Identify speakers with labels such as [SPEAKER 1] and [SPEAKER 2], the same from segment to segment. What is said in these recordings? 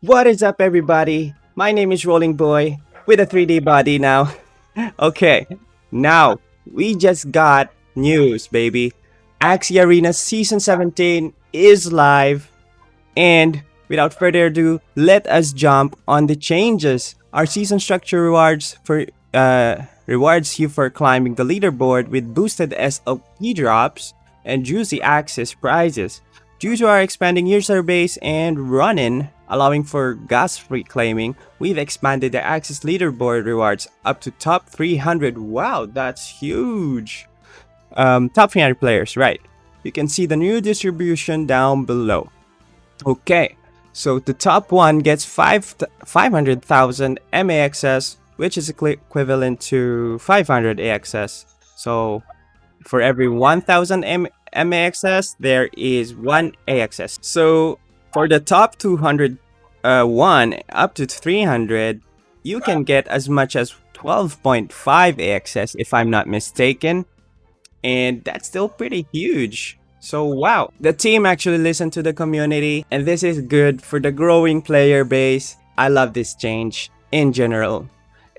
[SPEAKER 1] What is up, everybody? My name is Rolling Boy with a 3D body now. Okay, now we just got news, baby. Axie Arena Season 17 is live, and without further ado, let us jump on the changes. Our season structure rewards you for climbing the leaderboard with boosted SOP drops and juicy access prizes. Due to our expanding user base and run-in, allowing for gas-free claiming, we've expanded the Access leaderboard rewards up to top 300. Wow, that's huge! Top 300 players, right? You can see the new distribution down below. Okay, so the top one gets 500,000 MAXS, which is equivalent to 500 AXS. So for every 1,000 MAXS, there is 1 AXS. So for the top 200 1 up to 300, you can get as much as 12.5 AXS if I'm not mistaken. And that's still pretty huge. So wow, the team actually listened to the community, and this is good for the growing player base. I love this change in general.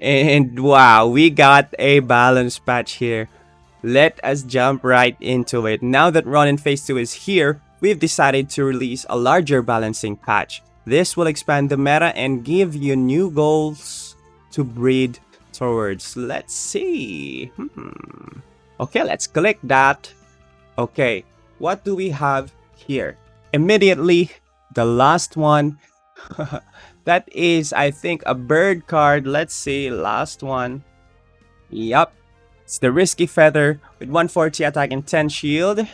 [SPEAKER 1] And wow, we got a balance patch here. Let us jump right into it. Now that Run-In Phase 2 is here, we've decided to release a larger balancing patch. This will expand the meta and give you new goals to breed towards. Let's see. Okay, let's click that. Okay, what do we have here? Immediately, the last one. That is, I think, a bird card. Let's see, last one. Yup. It's the Risky Feather with 140 attack and 10 shield.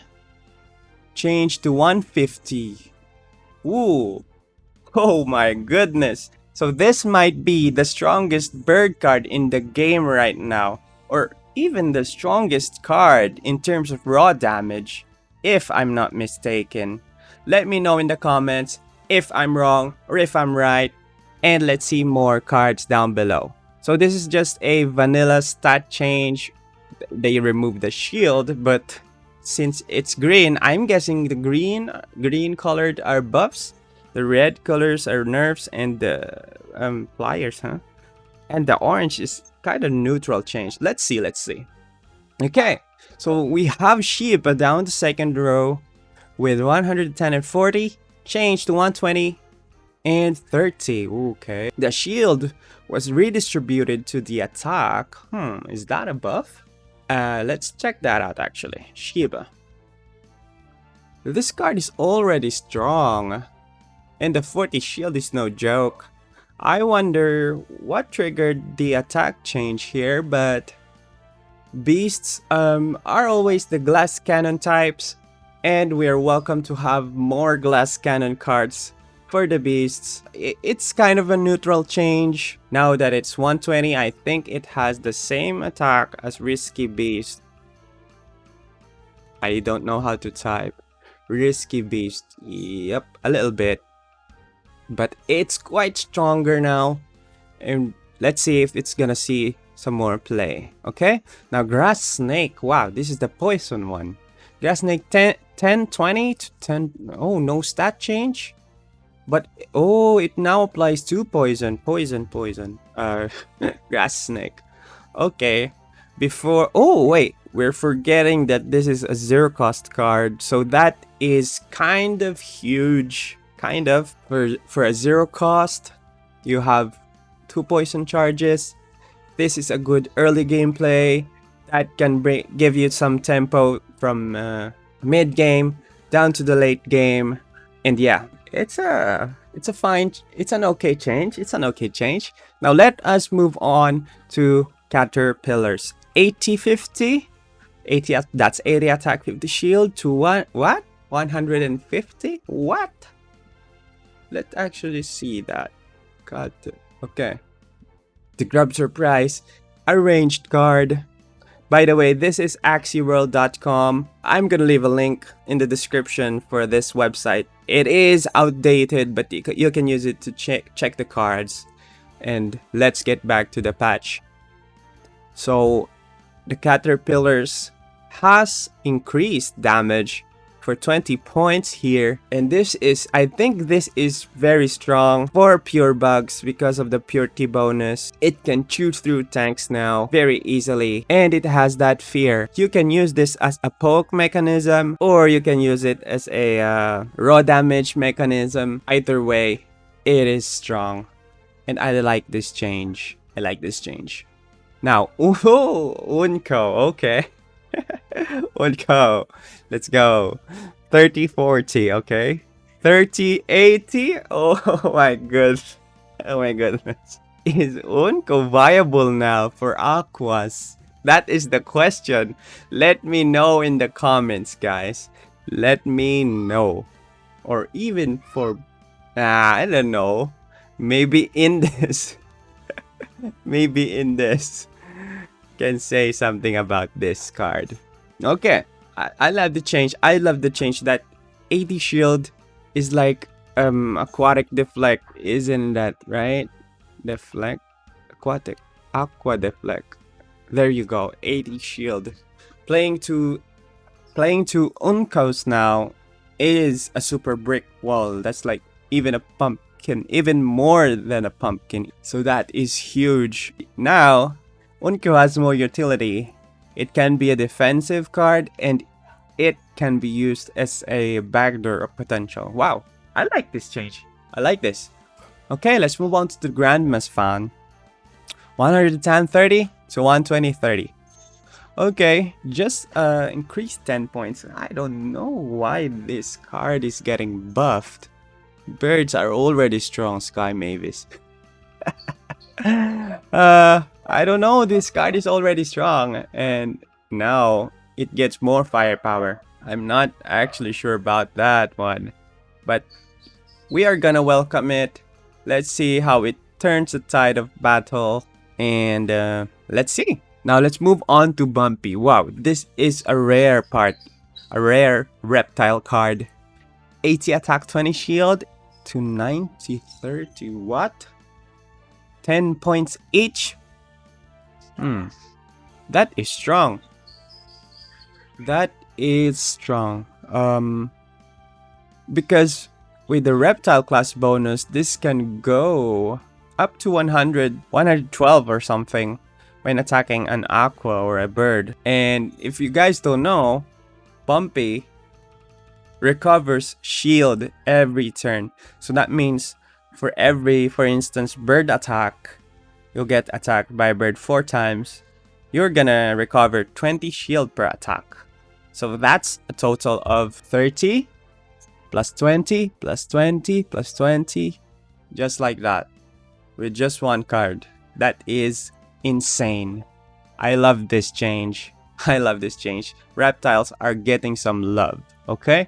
[SPEAKER 1] Change to 150. Ooh. Oh my goodness. So this might be the strongest bird card in the game right now. Or even the strongest card in terms of raw damage, if I'm not mistaken. Let me know in the comments if I'm wrong or if I'm right. And let's see more cards down below. So this is just a vanilla stat change. They removed the shield, but since it's green, I'm guessing the green colored are buffs, the red colors are nerfs, and the pliers, huh? And the orange is kind of neutral change. Let's see. Okay, so we have Shiba down the second row with 110 and 40, change to 120 and 30. Okay, the shield was redistributed to the attack. Is that a buff? Let's check that out actually. Shiba. This card is already strong, and the 40 shield is no joke. I wonder what triggered the attack change here, but beasts are always the glass cannon types, and we are welcome to have more glass cannon cards for the beasts. It's kind of a neutral change. Now that it's 120, I think it has the same attack as Risky Beast. I don't know how to type. Risky Beast. Yep, a little bit. But it's quite stronger now. And let's see if it's gonna see some more play. Okay? Now Grass Snake. Wow, this is the poison one. Grass Snake 10, 20 to 10. Oh, no stat change? But, oh, it now applies to poison. Grass Snake. Okay. Before, oh, wait. We're forgetting that this is a zero cost card. So that is kind of huge. Kind of. For a zero cost, you have 2 poison charges. This is a good early gameplay that can give you some tempo from mid game down to the late game. And yeah, it's an okay change. Now let us move on to Caterpillars. 80-50, 80 that's 80 attack, 50 shield to what? 150? What? Let's actually see that. Okay. The Grub Surprise, a ranged card. By the way, this is axieworld.com. I'm gonna leave a link in the description for this website. It is outdated, but you can use it to check the cards. And let's get back to the patch. So the Caterpillars has increased damage for 20 points here. And this is, I think this is very strong for pure bugs because of the purity bonus. It can chew through tanks now very easily, and it has that fear. You can use this as a poke mechanism, or you can use it as a raw damage mechanism. Either way, it is strong. And I like this change. I like this change. Now, UNKO, okay. UNKO, let's go. 30-40, okay. 30-80, oh my goodness. Oh my goodness. Is UNKO viable now for Aquas? That is the question. Let me know in the comments, guys. Let me know. Or even for, I don't know. Maybe in this. Maybe in this. Can say something about this card. Okay. I love the change. I love the change that 80 shield is like aquatic deflect. Isn't that right? Deflect. Aquatic. Aqua deflect. There you go. 80 shield. Playing to UNKOs now is a super brick wall. That's like even a pumpkin, even more than a pumpkin. So that is huge. Now, UNKO has more utility. It can be a defensive card, and it can be used as a backdoor of potential. Wow, I like this change. I like this. Okay, let's move on to the Grandma's fan. 110-30 to 120-30. Okay, just increase 10 points. I don't know why this card is getting buffed. Birds are already strong, Sky Mavis. I don't know, this card is already strong, and now it gets more firepower. I'm not actually sure about that one, but we are gonna welcome it. Let's see how it turns the tide of battle, and let's see. Now let's move on to Bumpy. Wow, this is a rare part, a rare reptile card. 80 attack, 20 shield to 90-30. What? 10 points each? That is strong. That is strong. Because with the reptile class bonus, this can go up to 100, 112 or something when attacking an aqua or a bird. And if you guys don't know, Bumpy recovers shield every turn. So that means for every, for instance, bird attack, you'll get attacked by a bird 4 times. You're gonna recover 20 shield per attack. So that's a total of 30 plus 20 plus 20 plus 20. Just like that. With just one card. That is insane. I love this change. I love this change. Reptiles are getting some love. Okay?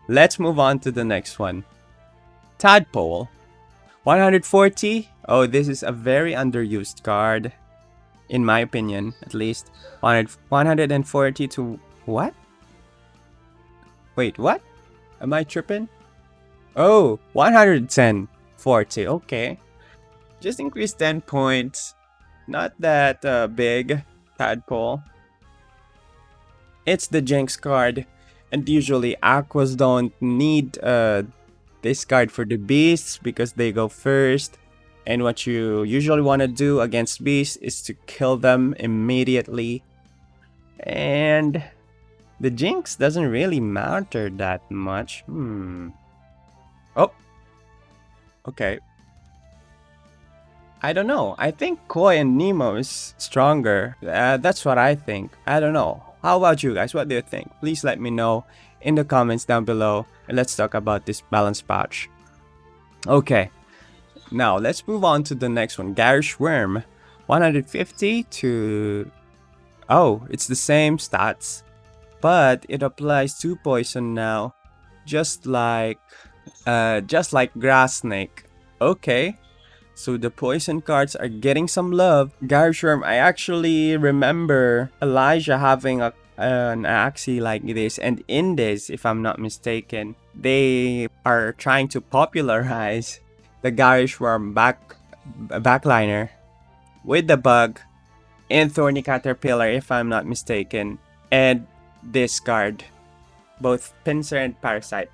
[SPEAKER 1] Let's move on to the next one. Tadpole. 140. Oh, this is a very underused card. In my opinion, at least. 140 to... What? Wait, what? Am I tripping? Oh, 110. 40. Okay. Just increase 10 points. Not that big. Tadpole. It's the Jinx card. And usually Aquas don't need this card for the beasts because they go first. And what you usually want to do against beasts is to kill them immediately. And the Jinx doesn't really matter that much. Oh. Okay. I don't know. I think Koi and Nemo is stronger. That's what I think. I don't know. How about you guys? What do you think? Please let me know in the comments down below. And let's talk about this balance patch. Okay. Now, let's move on to the next one. Garish Worm. 150 to... Oh, it's the same stats. But it applies 2 poison now. Just like Grass Snake. Okay. So the poison cards are getting some love. Garish Worm, I actually remember Elijah having an Axie like this. And in this, if I'm not mistaken, they are trying to popularize the Garish Worm backliner with the bug and Thorny Caterpillar, if I'm not mistaken. And this card. both Pincer and Parasite.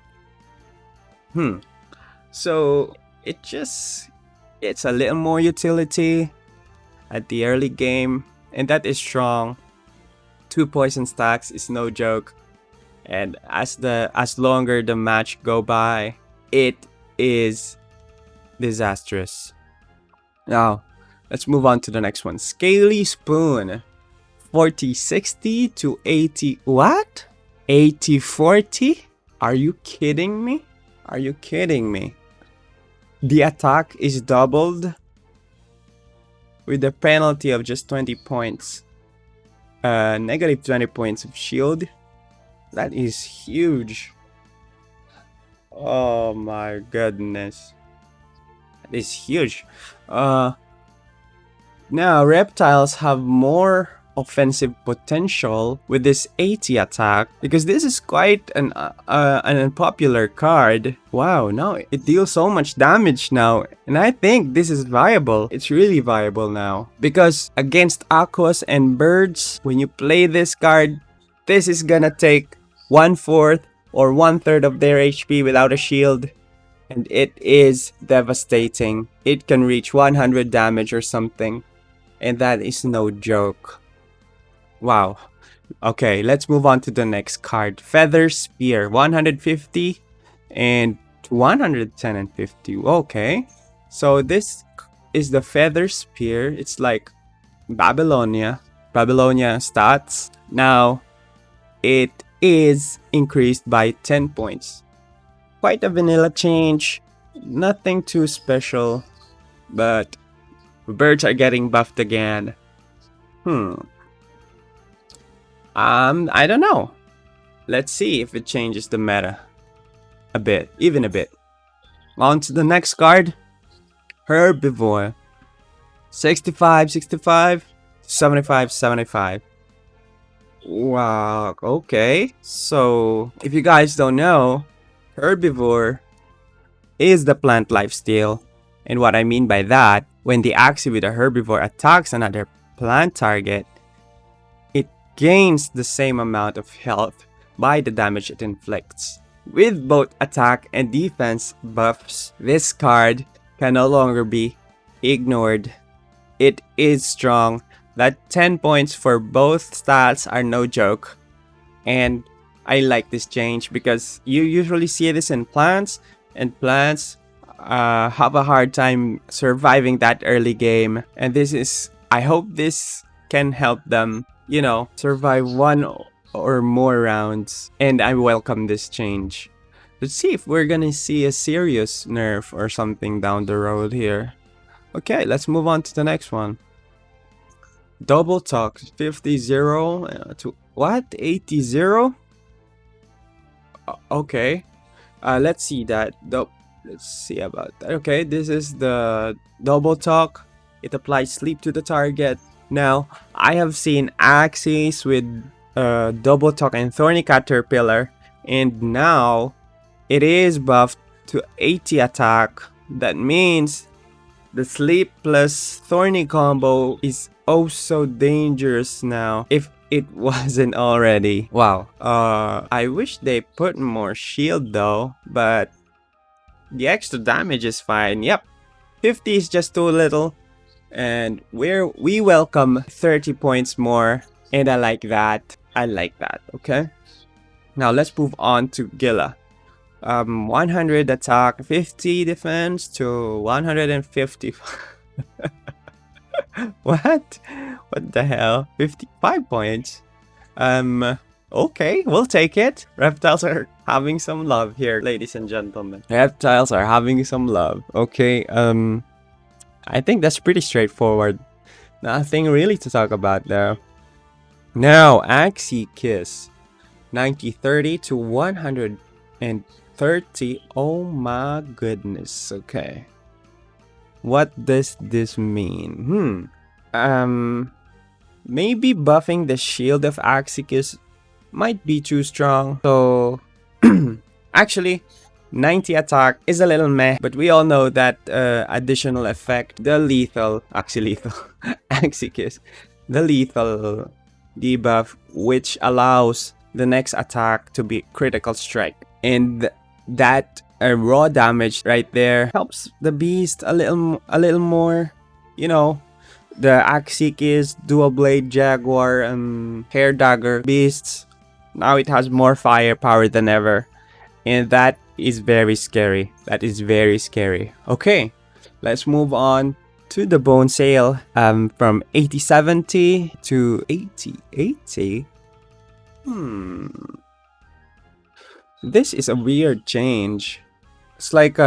[SPEAKER 1] So it's a little more utility at the early game, and that is strong. 2 poison stacks is no joke, and as longer the match go by, it is disastrous. Now, let's move on to the next one. Scaly Spoon. 4060 to 80. What? 8040? Are you kidding me? Are you kidding me? The attack is doubled with a penalty of just 20 points. Negative 20 points of shield. That is huge. Oh my goodness. That is huge. Now, reptiles have more offensive potential with this 80 attack, because this is quite an unpopular card. Wow, now it deals so much damage now, and I think this is viable. It's really viable now, because against aquas and birds, when you play this card, this is gonna take 1/4 or 1/3 of their HP without a shield, and it is devastating. It can reach 100 damage or something, and that is no joke. Wow. Okay, let's move on to the next card. Feather Spear. 150 and 110 and 50. Okay. So this is the Feather Spear. It's like Babylonia stats. Now, it is increased by 10 points. Quite a vanilla change. Nothing too special. But birds are getting buffed again. I don't know. Let's see if it changes the meta a bit, even a bit. On to the next card. Herbivore. 65, 65, 75, 75. Wow, okay. So, if you guys don't know, Herbivore is the plant lifesteal. And what I mean by that, when the Axie with a Herbivore attacks another plant target, gains the same amount of health by the damage it inflicts. With both attack and defense buffs, this card can no longer be ignored. It is strong. That 10 points for both stats are no joke. And I like this change because you usually see this in plants, and plants have a hard time surviving that early game. And I hope this can help them, you know, survive one or more rounds, and I welcome this change. Let's see if we're gonna see a serious nerf or something down the road here. Okay, let's move on to the next one. Double Talk 50-0 to what? 80-0? Okay, let's see that. Let's see about that. Okay, this is the Double Talk. It applies sleep to the target. Now, I have seen Axies with Double Talk and Thorny Caterpillar, and now it is buffed to 80 attack. That means the Sleep plus Thorny combo is oh so dangerous now, if it wasn't already. Wow. I wish they put more shield though, but the extra damage is fine. Yep, 50 is just too little. And we welcome 30 points more, and I like that. Okay, now let's move on to Gila. 100 attack, 50 defense to 150. What the hell? 55 points. Okay, we'll take it. Reptiles are having some love here, ladies and gentlemen. Reptiles are having some love. Okay, I think that's pretty straightforward. Nothing really to talk about there. Now, Axie Kiss. 90-30 to 130. Oh my goodness. Okay. What does this mean? Maybe buffing the shield of Axie Kiss might be too strong. So, actually, 90 attack is a little meh, but we all know that additional effect, the lethal, Axie Kiss, the lethal debuff, which allows the next attack to be critical strike. And that raw damage right there helps the beast a little more. You know, the Axie Kiss, Dual Blade Jaguar, Hair Dagger beasts. Now it has more firepower than ever. And that is very scary. That is very scary. Okay, let's move on to the bone sale. From 8070 to 8080. This is a weird change. It's like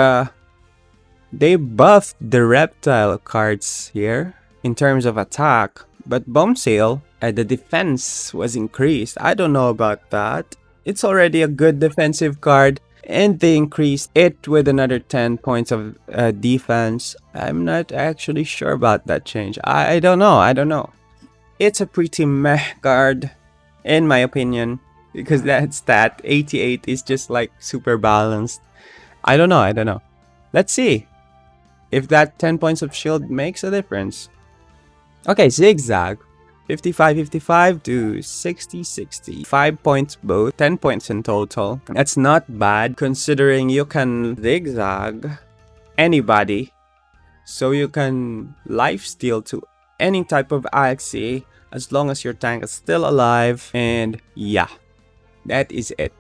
[SPEAKER 1] they buffed the reptile cards here in terms of attack, but bomb sale, the defense was increased. I don't know about that. It's already a good defensive card, and they increased it with another 10 points of defense. I'm not actually sure about that change. I don't know. I don't know. It's a pretty meh card, in my opinion, because that stat 88 is just like super balanced. I don't know. I don't know. Let's see if that 10 points of shield makes a difference. Okay, Zigzag. 55-55 to 60-60. 5 points both, 10 points in total. That's not bad considering you can zigzag anybody. So you can lifesteal to any type of Axie as long as your tank is still alive. And yeah, that is it.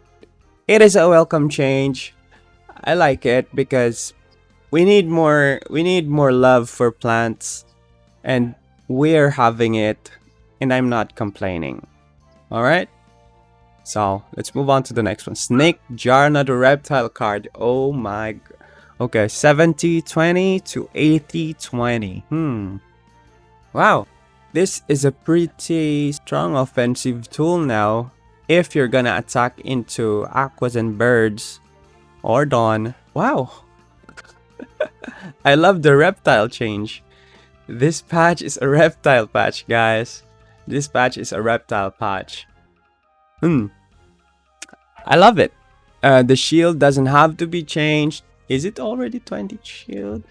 [SPEAKER 1] It is a welcome change. I like it because we need more love for plants, and we're having it. And I'm not complaining. Alright? So, let's move on to the next one. Snake Jar, another reptile card. Oh my god. Okay, 70-20 to 80-20. Wow. This is a pretty strong offensive tool now. If you're gonna attack into aquas and birds or dawn. Wow. I love the reptile change. This patch is a reptile patch, guys. This patch is a reptile patch. I love it. The shield doesn't have to be changed. Is it already 20 shield?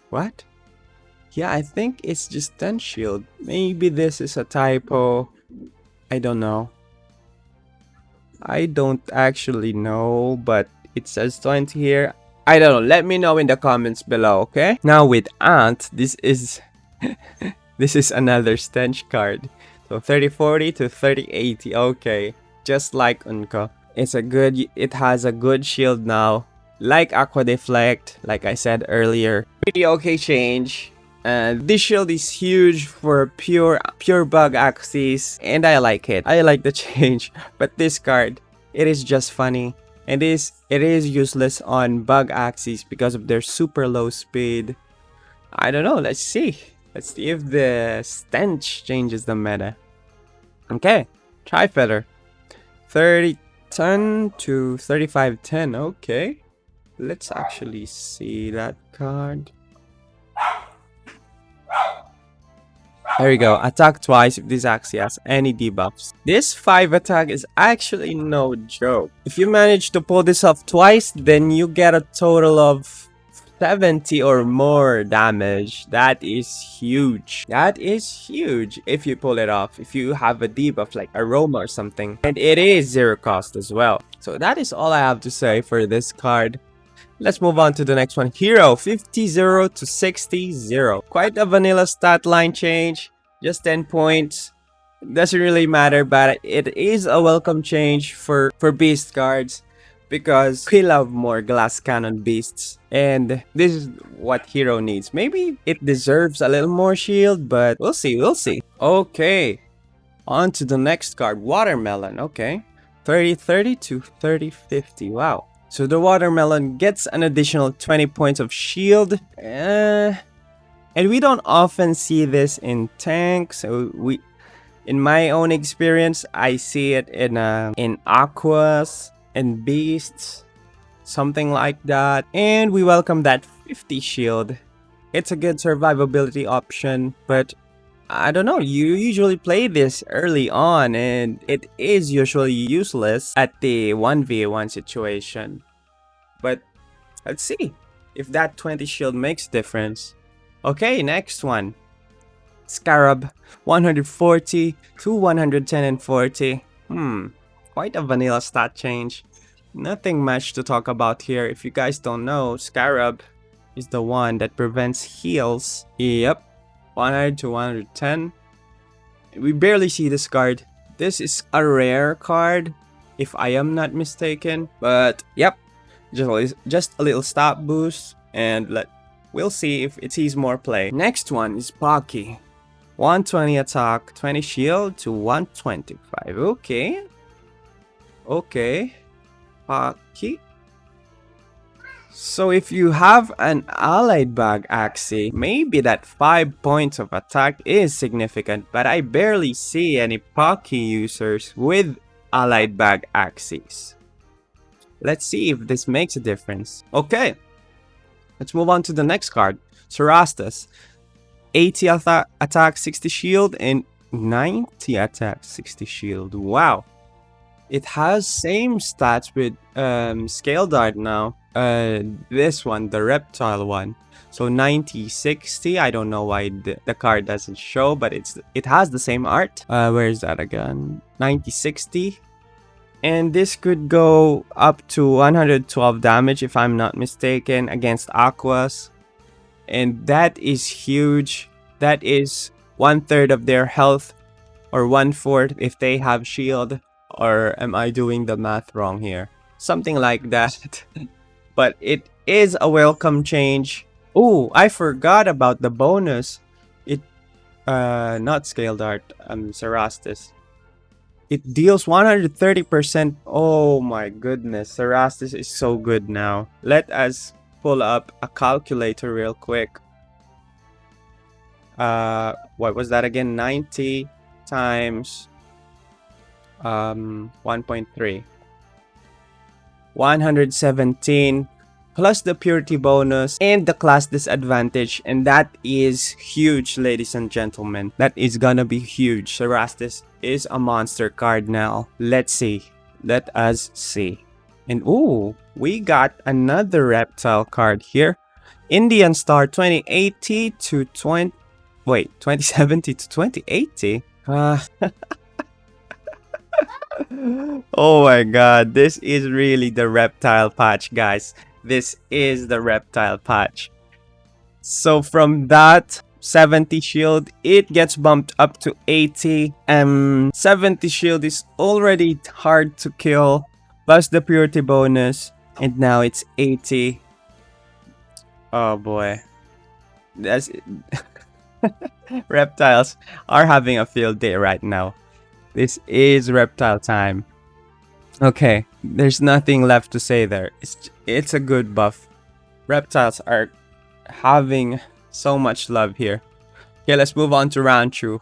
[SPEAKER 1] What? Yeah, I think it's just 10 shield. Maybe this is a typo. I don't know. I don't actually know, but it says 20 here. I don't know. Let me know in the comments below, okay? Now with Ant, this is this is another stench card. So 30-40 to 30-80. Okay, just like UNKO. It has a good shield now. Like Aqua Deflect, like I said earlier. Pretty okay change. This shield is huge for pure bug Axies, and I like it. I like the change. But this card, it is just funny. And it is useless on bug Axies because of their super low speed. I don't know. Let's see. Let's see if the stench changes the meta. Okay, Tri-Feather. 30-10 to 35-10. Okay. Let's actually see that card. There we go. Attack twice if this Axie has any debuffs. This 5 attack is actually no joke. If you manage to pull this off twice, then you get a total of 70 or more damage. That is huge. That is huge if you pull it off. If you have a debuff like Aroma or something. And it is 0 cost as well. So that is all I have to say for this card. Let's move on to the next one. Hero, 50-0 to 60-0. Quite a vanilla stat line change. Just 10 points. Doesn't really matter, but it is a welcome change for beast cards. Because we love more glass cannon beasts. And this is what Hero needs. Maybe it deserves a little more shield, but we'll see, we'll see. Okay. On to the next card. Watermelon, okay. 30-30 to 30-50. Wow. So the Watermelon gets an additional 20 points of shield. And we don't often see this in tanks. So in my own experience, I see it in aquas and beasts, something like that. And we welcome that 50 shield. It's a good survivability option, but I don't know, you usually play this early on and it is usually useless at the 1v1 situation. But let's see if that 20 shield makes difference. Okay, next one. Scarab, 140 to 110 and 40. Quite a vanilla stat change. Nothing much to talk about here. If you guys don't know, Scarab is the one that prevents heals. Yep, 100 to 110. We barely see this card. This is a rare card, if I am not mistaken. But yep, just a little stat boost, and we'll see if it sees more play. Next one is Pocky. 120 attack, 20 shield to 125. Okay. Pocky. So if you have an allied bag Axie, maybe that 5 points of attack is significant, but I barely see any Pocky users with allied bag Axies. Let's see if this makes a difference. Okay, let's move on to the next card. Cerastes. 80 attack, 60 shield, and 90 attack, 60 shield. Wow. It has same stats with Scale Dart now. This one, the Reptile one. So 90, 60. I don't know why the card doesn't show, but it has the same art. Where is that again? 90, 60. And this could go up to 112 damage if I'm not mistaken against Aquas. And that is huge. That is 1/3 of their health, or 1/4 if they have shield. Or am I doing the math wrong here? Something like that. But it is a welcome change. Oh, I forgot about the bonus. Not Scale Dart, Cerastes. It deals 130%. Oh my goodness, Cerastes is so good now. Let us pull up a calculator real quick. What was that again? 90 times 1.3. 117 plus the purity bonus and the class disadvantage, and that is huge, ladies and gentlemen. That is gonna be huge. Cerastes is a monster card now. Let's see. Let us see. And ooh, we got another reptile card here. Indian Star 2080 to 2070 to 2080. Oh my god, this is really the reptile patch, guys. This is the reptile patch. So from that 70 shield, it gets bumped up to 80. 70 shield is already hard to kill, plus the purity bonus, and now it's 80. Oh boy. That's reptiles are having a field day right now. This is reptile time. Okay, there's nothing left to say there. It's a good buff. Reptiles are having so much love here. Okay, let's move on to Ranchu.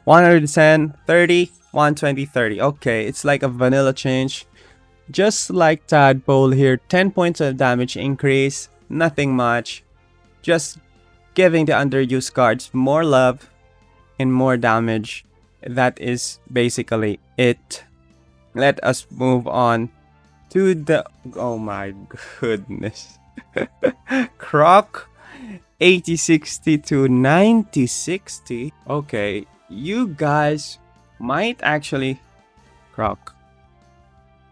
[SPEAKER 1] 110, 30, 120, 30. Okay, it's like a vanilla change. Just like Tadpole here, 10 points of damage increase. Nothing much. Just giving the underused cards more love and more damage. That is basically it. Let us move on to the... Oh my goodness. Croc. 8060 to 9060. Okay, you guys might actually... Croc.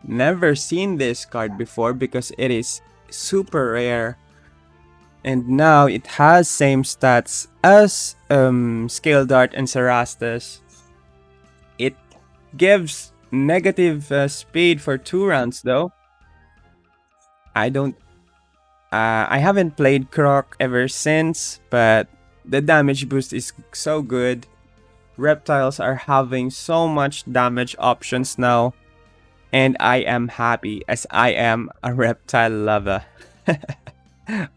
[SPEAKER 1] Never seen this card before because it is super rare. And now it has same stats as Scale Dart and Cerastes. It gives negative speed for 2 rounds though. I haven't played Croc ever since, but the damage boost is so good. Reptiles are having so much damage options now, and I am happy as I am a reptile lover.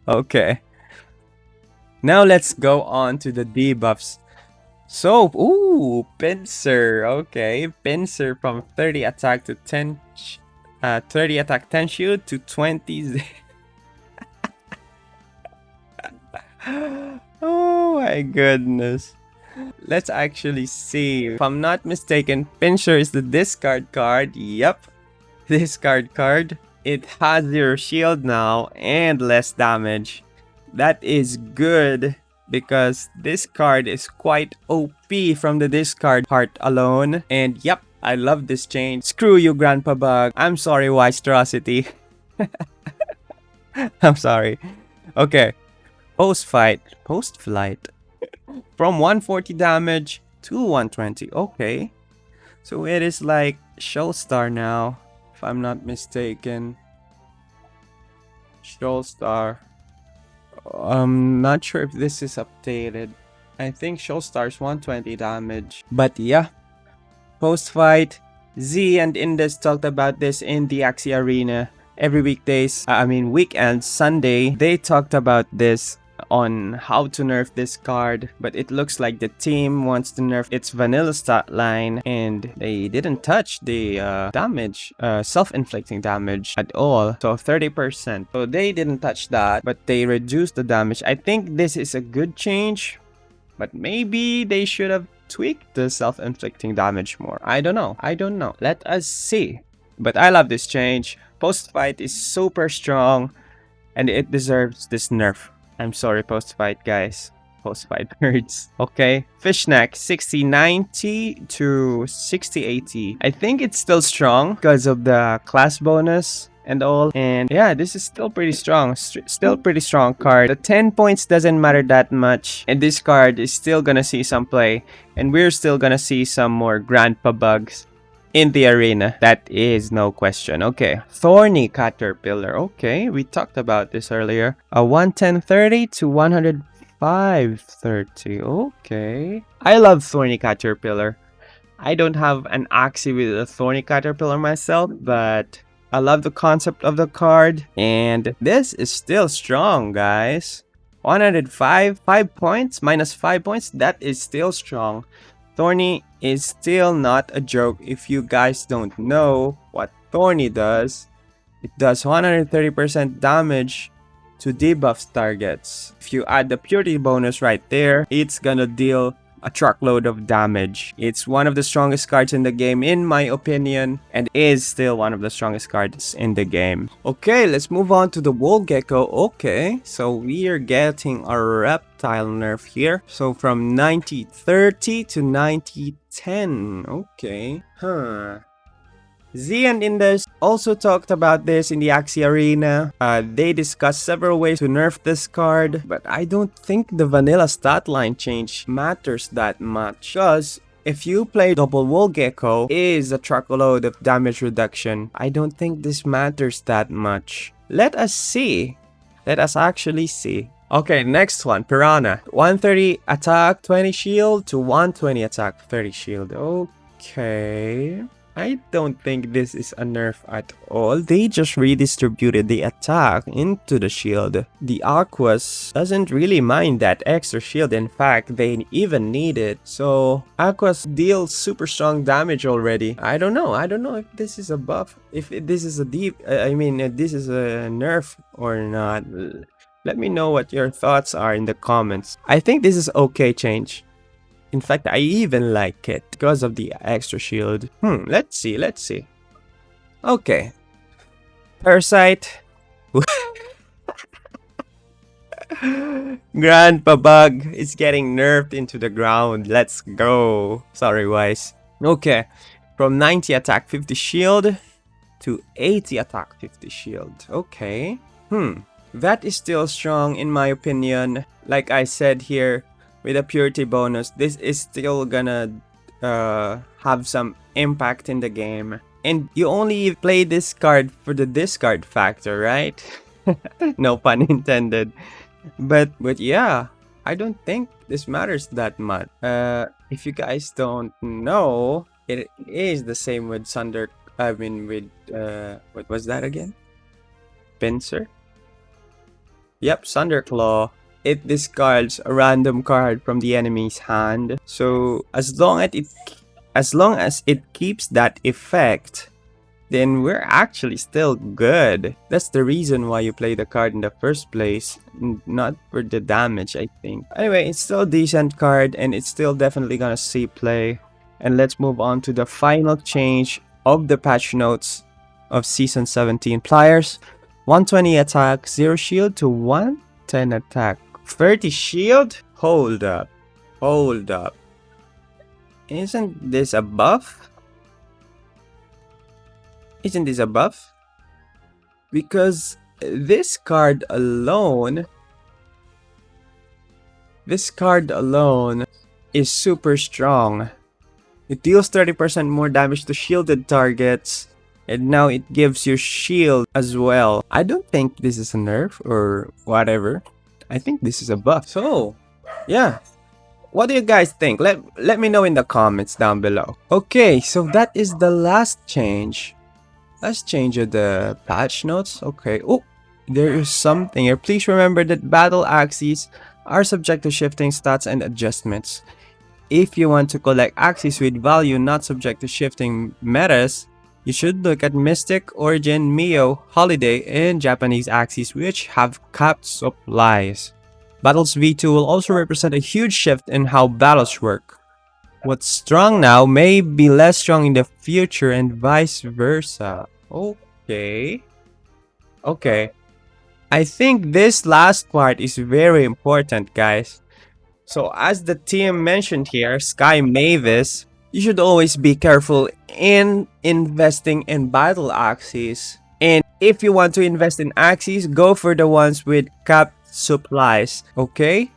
[SPEAKER 1] Okay. Now let's go on to the debuffs. So, ooh, Pincer. Okay, Pincer from 30 attack to 10 30 attack 10 shield to 20. Oh my goodness. Let's actually see. If I'm not mistaken, Pincer is the discard card. Yep. Discard card. It has your shield now and less damage. That is good. because this card is quite OP from the discard heart alone. And yep, I love this change. Screw you, Grandpa Bug. I'm sorry, Wisterosity. I'm sorry. Okay. Post-flight. From 140 damage to 120. Okay. So it is like Showstar now, if I'm not mistaken. Showstar. Not sure if this is updated. I think Showstar's 120 damage. But yeah. Post-fight, Z and Indus talked about this in the Axie Arena. Every weekend, Sunday, they talked about this on how to nerf this card, but it looks like the team wants to nerf its vanilla stat line, and they didn't touch the damage, self-inflicting damage at all, so 30%. So they didn't touch that, but they reduced the damage. I think this is a good change, but maybe they should have tweaked the self-inflicting damage more. I don't know. Let us see. But I love this change. Post-fight is super strong, and it deserves this nerf. I'm sorry, post-fight guys. Post-fight hurts. Okay. Fishneck, 60-90 to 60-80. I think it's still strong because of the class bonus and all. And yeah, this is still pretty strong. Still pretty strong card. The 10 points doesn't matter that much. And this card is still gonna see some play. And we're still gonna see some more Grandpa Bugs in the arena. That is no question. Okay. Thorny Caterpillar. Okay, we talked about this earlier. A 110-30 to 105-30. Okay. I love Thorny Caterpillar. I don't have an Axie with a Thorny Caterpillar myself, but I love the concept of the card. And this is still strong, guys. 105, 5 points, minus 5 points. That is still strong. Thorny is still not a joke. If you guys don't know what Thorny does, it does 130% damage to debuff targets. If you add the purity bonus right there, it's gonna deal a truckload of damage. It's one of the strongest cards in the game in my opinion, and is still one of the strongest cards in the game. Okay, let's move on to the Wall Gecko. Okay, so we are getting a reptile nerf here. So from 90-30 to 90-10. Okay. Z and Indus also talked about this in the Axie Arena. They discussed several ways to nerf this card, but I don't think the vanilla stat line change matters that much. Because if you play double Wall Gecko is a truckload of damage reduction, I don't think this matters that much. Let us see. Let us actually see. Okay, next one, Piranha. 130 attack, 20 shield to 120 attack, 30 shield. Okay. I don't think this is a nerf at all. They just redistributed the attack into the shield. The Aquas doesn't really mind that extra shield. In fact, they even need it. So Aquas deals super strong damage already. I don't know if this is a buff, if this is a if this is a nerf or not. Let me know what your thoughts are in the comments. I think this is okay change. In fact, I even like it because of the extra shield. Let's see. Okay. Parasite. Grandpa Bug is getting nerfed into the ground. Let's go. Sorry, Wise. Okay. From 90 attack, 50 shield to 80 attack, 50 shield. Okay. That is still strong in my opinion. Like I said here, with a purity bonus, this is still gonna have some impact in the game. And you only play this card for the discard factor, right? No pun intended. But yeah, I don't think this matters that much. If you guys don't know, it is the same with what was that again? Pincer? Yep, Thunderclaw. It discards a random card from the enemy's hand. So as long as it keeps that effect, then we're actually still good. That's the reason why you play the card in the first place, not for the damage, I think. Anyway, it's still a decent card and it's still definitely gonna see play. And let's move on to the final change of the patch notes of Season 17. Pliers, 120 attack, 0 shield to 110 attack, 30 shield? Hold up. Hold up. Isn't this a buff? Isn't this a buff? Because this card alone is super strong. It deals 30% more damage to shielded targets, and now it gives you shield as well. I don't think this is a nerf or whatever. I think this is a buff. So, yeah. What do you guys think? Let me know in the comments down below. Okay, so that is the last change. Let's change the patch notes. Okay. Oh, there is something here. Please remember that Battle Axies are subject to shifting stats and adjustments. If you want to collect Axies with value not subject to shifting metas, you should look at Mystic, Origin, Mio, Holiday, and Japanese Axies, which have capped supplies. Battles V2 will also represent a huge shift in how battles work. What's strong now may be less strong in the future and vice versa. Okay. Okay. I think this last part is very important, guys. So as the team mentioned here, Sky Mavis, you should always be careful in investing in Battle Axies. And if you want to invest in Axies, go for the ones with capped supplies, okay?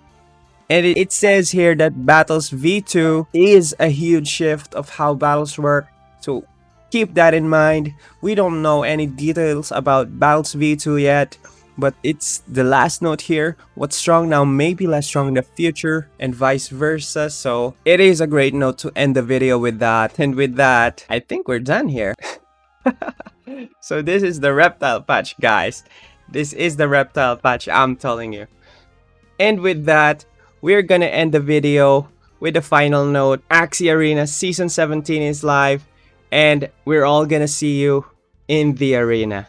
[SPEAKER 1] And it says here that Battles V2 is a huge shift of how battles work. So keep that in mind. We don't know any details about Battles V2 yet, but it's the last note here. What's strong now may be less strong in the future and vice versa. So it is a great note to end the video with that. And with that, I think we're done here. So this is the reptile patch, guys. This is the reptile patch, I'm telling you. And with that, we're gonna end the video with the final note. Axie Arena Season 17 is live, and we're all gonna see you in the arena.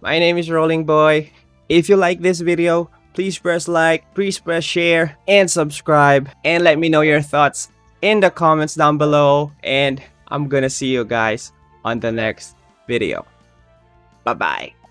[SPEAKER 1] My name is Rolling Boy. If you like this video, please press like, please press share, and subscribe. And let me know your thoughts in the comments down below. And I'm gonna see you guys on the next video. Bye-bye.